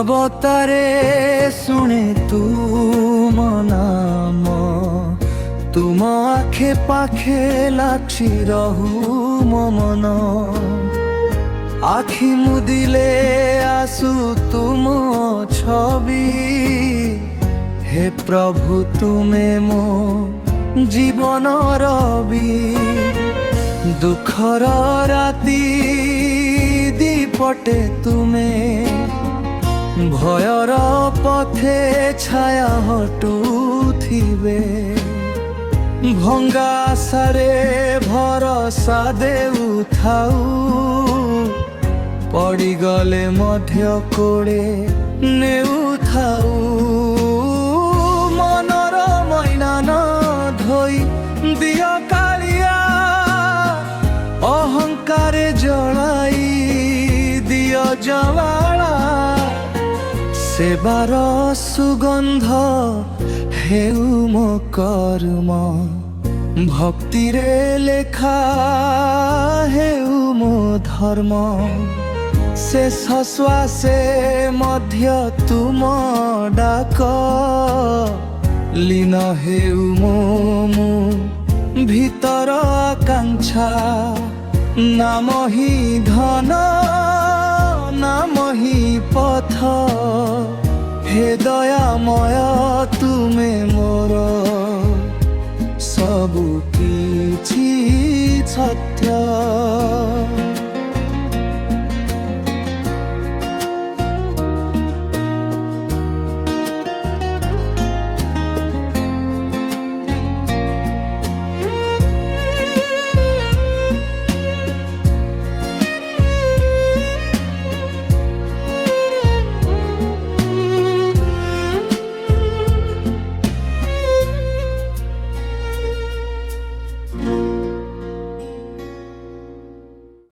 নীরবতারে শুনে তুম নাম, তুম আখে পাখে লাছি রহু মো মন। আখি মুদিলে আসু তুম ছবি, হে প্রভু তুমে মো জীবন রবি। দুঃখর রাতি দীপটে তুমে, ভয়র পথে ছায়া হটুথিবে। ভঙ্গা আশারে ভরসা দেউথাউ, পড়িগলে ମଧ୍ୟ কোড়ে নেউথাউ। মনর মইনা ন ধোই দিয় কালিয়া, অহংকারে জড়াই দিয় জবালা। সেবার সুগন্ধ হেউ মো কর্ম, ভক্তিরে লেখা হেউ মো ধর্ম। শেষ শ্বাসে ମଧ୍ୟ তুম ডাক, লীন হেউ মো ভিতর আকাঙ্ক্ষা। নামহি ধন নামহি পথ, হে দয়াময় তুমে মোর ସବୁ କିଛି ସତ।